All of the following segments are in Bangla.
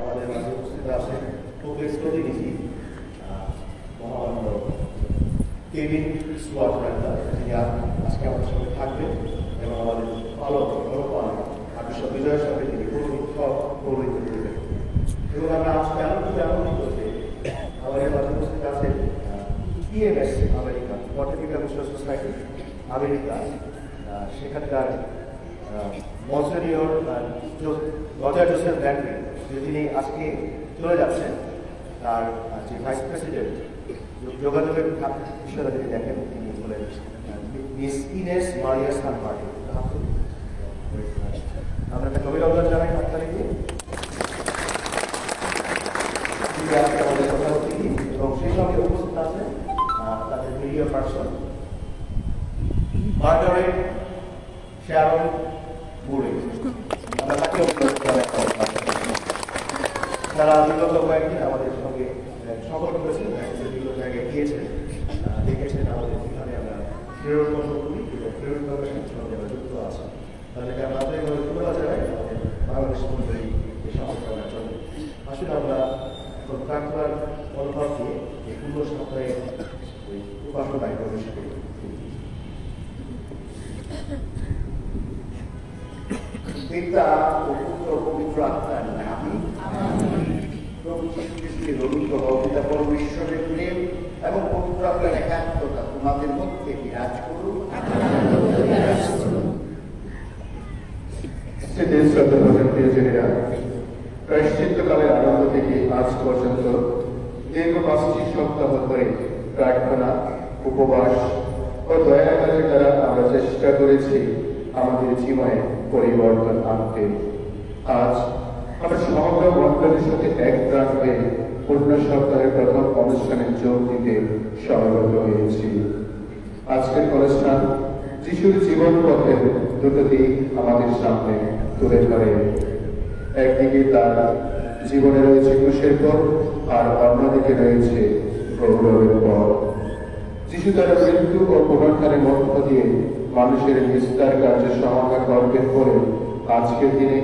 আমাদের মাঝে উপস্থিত আছেন প্রোগ্রেস প্রতিনিধি মহামান্য কেভিন স্টুয়ার্ট রান্ডার, যিনি আজকে আমাদের সঙ্গে থাকবেন এবং আমাদের পালক বিশ্ব বিজয়ের সাথে তিনি প্রবৃত্ত করবেন। এবং আমরা আজকে আনন্দিত যে আমাদের মাঝে উপস্থিত আছেন EMS America, political research society America, সেখানকার মনসিনিয়র রজার জোসেফ ব্যান্ডে, যিনি আজকে চলে যাচ্ছেন। তার যে ভাইস প্রেসিডেন্ট যোগাযোগের বিষয়টা যদি দেখেন, তিনি বলেন মিস ইনেস মারিয়া সান মার্টিন। আমরা একটা অভিনন্দন জানাই আপনাদেরকে আমাদের কথা অতিথি, এবং সেই সঙ্গে উপস্থিত আছেন তাদের মিডিয়া পার্সন মার্গারেট শ্যারন বুড়ে। আমরা তাকে তারা বিগত কয়েকদিন আমাদের সঙ্গে সকল করেছেন, বিভিন্ন জায়গায় গিয়েছেন, দেখেছেন আমাদের যেখানে আমরা ফেরত কর্ম করি এবং ফেরত কর্মের সঙ্গে আমরা যুক্ত আছি। তাদেরকে আমরা আন্তরিকভাবে ধন্যবাদ জানাই আমাদের বাংলাদেশ মন্ত্রী এই সাহায্য করার জন্য। আসলে আমরা এখন প্রার্থনার মনোভাব দিয়ে এই পূর্ণ সপ্তাহে ওই উপাসনায় প্রবেশ করি। পিতা ও পুত্র পবিত্র আত্মার নামে প্রভু যীশু খ্রিস্টের অনুগ্রহ, পিতা পরমেশ্বরের প্রেম এবং পবিত্র আত্মার একাত্মতা তোমাদের মধ্যে বিরাজ করুন। প্রিয়জনেরা, প্রায়শ্চিত্তকালের আরম্ভ থেকে আজ পর্যন্ত দীর্ঘ 5টি সপ্তাহ ধরে প্রার্থনা, উপবাস ও দয়াকালের দ্বারা আমরা চেষ্টা করেছি আমাদের জীবনে পরিবর্তন আনতে। আজ আমরা সমগ্র মণ্ডলীর সাথে এক প্রাণ হয়ে পূর্ণ সপ্তাহের প্রথম অনুষ্ঠানে যোগ দিতে সমবেত হয়েছি। আজকের অনুষ্ঠান যিশুর জীবন পথের দুটো দিক আমাদের সামনে তুলে ধরে। একদিকে তার জীবনে রয়েছে ক্রুশের পথ, আর অন্যদিকে রয়েছে গৌরবের পথ। যিশু তার মৃত্যু ও পুনরুত্থানের মধ্য দিয়ে মানুষের বিস্তার কার্যে সমাধা করবেন বলে আজকের দিনে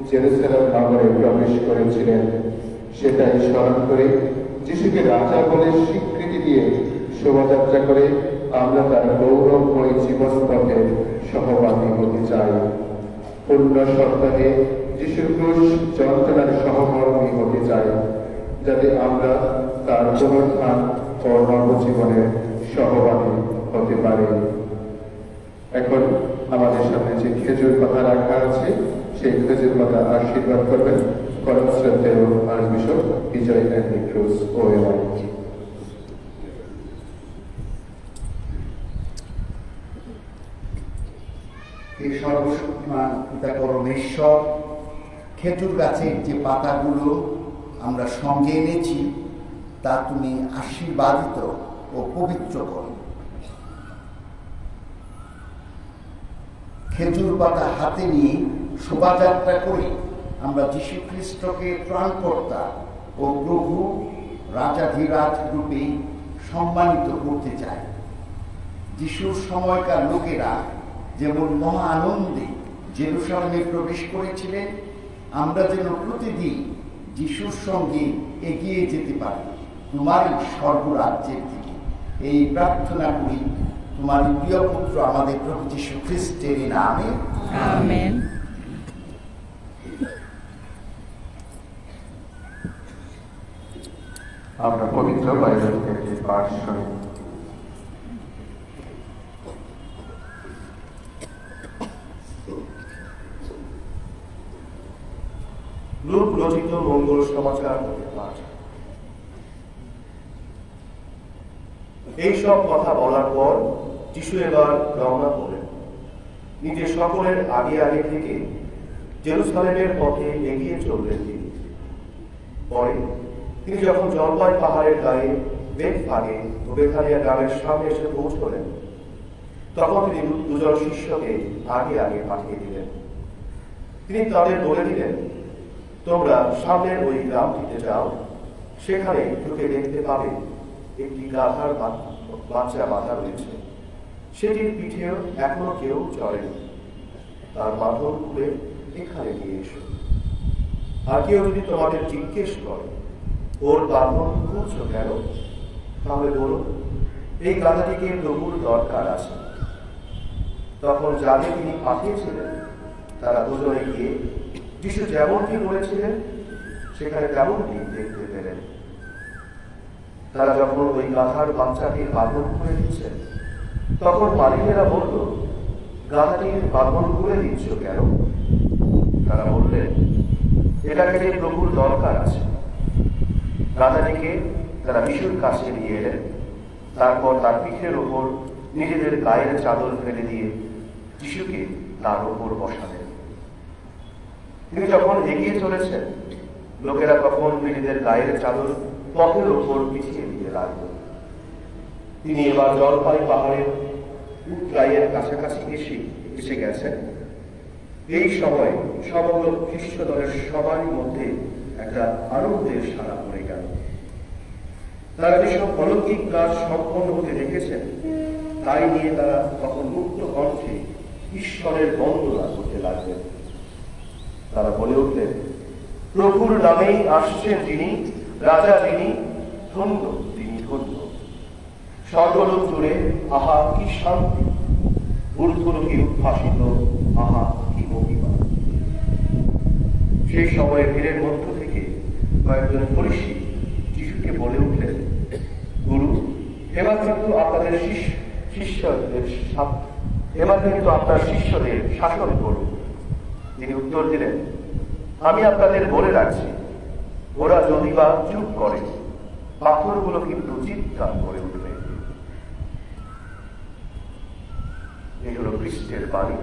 জেরুসালেম নগরে প্রবেশ করেছিলেন। সেটাই স্মরণ করে যিশুকে রাজা বলে স্বীকৃতি দিয়ে শোভাযাত্রা করে আমরা তার গৌরবময় জীবন পথে সহভাগী হতে চাই। পূর্ণ সপ্তাহে যিশুর ক্রুশ যন্ত্রণার সহকর্মী হতে চাই, যাতে আমরা তার পুনরুত্থান ও নবজীবনের সহভাগী হতে পারি। এখন আমাদের সামনে যে খেজুর পাতা রাখা আছে, সেই খেজুর পাতা আশীর্বাদ করবেন পরম শ্রদ্ধেয় আর্চবিশপ বিজয় অ্যান্ডি ক্রুজ ওএমআই। হে সর্বশক্তিমান পিতা পরমেশ্বর, খেজুর গাছের যে পাতাগুলো আমরা সঙ্গে এনেছি তা তুমি আশীর্বাদিত ও পবিত্র করো। খেজুর পাতা হাতে নিয়ে শোভাযাত্রা করে আমরা যীশু খ্রিস্টকে ত্রাণকর্তা ও প্রভু রাজাধিরাজ রূপে সম্মানিত করতে চাই। যিশুর সময়কার লোকেরা যেমন মহা আনন্দে জেরুসালেমে প্রবেশ করেছিলেন, আমরা যেন প্রতিদিন যিশুর সঙ্গে এগিয়ে যেতে পারি তোমার স্বর্গরাজ্যের দিকে। এই প্রার্থনা করি তোমার প্রিয় পুত্র আমাদের প্রভু যীশু খ্রিস্টের নামে, আমেন। আমরা পবিত্র বাইবেল থেকে পাঠ শুনি। লূক রচিত মঙ্গল সমাচার পাঠ। এইসব কথা বলার পর যিশু এবার রওনা হলেন। নিজের সকলের আগে আগে থেকে জেরুসালেমের পথে এগিয়ে চললেন তিনি। পরে তিনি যখন জলপাই পাহাড়ের গায়ে বেতফাগে ও বেথানিয়া গ্রামের সামনে এসে পৌঁছলেন, তখন তিনি দুজন শিষ্যকে আগে আগে পাঠিয়ে দিলেন। তিনি তাদের বলে দিলেন, তোমরা সামনের ওই গ্রামটিতে যাও, সেখানে ঢুকে দেখতে পাবে একটি গাধার বাচ্চা বাঁধা রয়েছে, সেটির পিঠেও এখনো কেউ চড়েনি। তার বাঁধন খুলে এখানে নিয়ে এসো। আর কেউ যদি তোমাদের জিজ্ঞেস করে ওর বাঁধন খুলছো কেন, তাহলে বলো এই গাধাটিকে প্রভুর দরকার আছে। তখন যাদের তিনি পাঠিয়েছিলেন তারা দুজনে গিয়ে যিশু যেমনটি বলেছিলেন সেখানে তেমনটি দেখতে পেলেন। তারা যখন ওই গাধার বাচ্চাটির বাঁধন খুলে দিচ্ছেন, তখন মালিকেরা বলল, গাধাটির বাঁধন খুলে দিচ্ছ কেন? তারা বললেন, এটাকে যে প্রভুর দরকার আছে। গাধাটিকে তারা যিশুর কাছে নিয়ে এলেন। তারপর তার পিঠের ওপর নিজেদের গায়ের চাদর ফেলে দিয়ে যিশুকে তার ওপর বসালেন। তিনি যখন এগিয়ে চলেছেন, লোকেরা তখন নিজেদের গায়ের চাদর পথের ওপর পিছিয়ে দিয়ে লাগল। তিনি এবার জলপাই পাহাড়ের উৎরাইয়ের কাছাকাছি এসে গেছেন। এই সময় সমগ্র খ্রিস্ট দলের সবারই মধ্যে একটা আনন্দের সাড়া পড়ে গেল। তারা যেসব অলৌকিক কাজ সম্পন্ন হতে দেখেছেন তাই নিয়ে তারা তখন মুক্ত কণ্ঠে ঈশ্বরের বন্দনা করতে লাগলেন। তারা বলে উঠলেন, প্রভুর নামেই আসছেন যিনি, রাজা যিনি, ধন্য তিনি ধন্য। সর্বলোক জুড়ে আহা কি শান্তি, ঊর্ধ্বলোকে উদ্ভাসিত আহা কি মহিমা। সেই সময় ভিড়ের মধ্য থেকে কয়েকজন ফরিসি যিশুকে বলে উঠলেন, গুরু, এবার কিন্তু আপনার শিষ্যদের শাসন করুন। তিনি উত্তর দিলেন, আমি আপনাদের বলে রাখছি, ওরা যদি বা চুপ করে, পাথরগুলো কিন্তু চিৎকার করে উঠবে। এই হল খ্রিস্টের বাণী।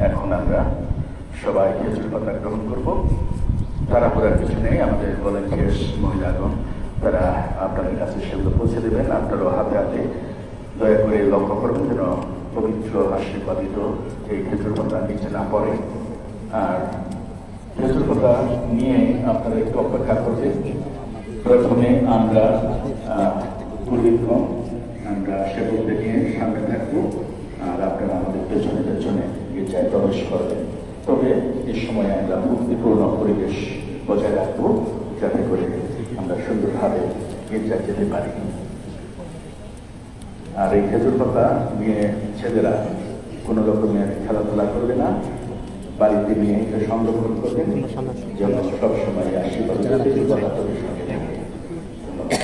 এখন আমরা সবাই খেজুর পাতা গ্রহণ করব। তারা করার কিছু নেই, আমাদের ভলান্টিয়ার্স মহিলাগণ তারা আপনাদের কাছে সেগুলো পৌঁছে দেবেন। আপনারাও হাতে হাতে দয়া করে লক্ষ্য করবেন যেন পবিত্র আশীর্বাদিত এই খেজুর পাতা নিচে না পড়ে। আর খেজুর পাতা নিয়ে আপনারা একটু অপেক্ষা করবেন। প্রথমে আমরা পুরোহিতগণ আমরা সেবকদের নিয়ে সামনে থাকবো, আর আপনারা আমাদের পেছনে পেছনে গির্জায় প্রবেশ করবেন। তবে এই সময় আমরা মুক্তিপূর্ণ পরিবেশ বজায় রাখবো, যাতে করে আমরা সুন্দরভাবে গির্জায় যেতে পারি। আর এই খেজুর পাতা নিয়ে ছেলেরা কোনো রকমের খেলাধুলা করবে না, বাড়িতে নিয়ে এটা সংরক্ষণ করবেন যেন সবসময় আশীর্বাদ সঙ্গে থাকে। ধন্যবাদ।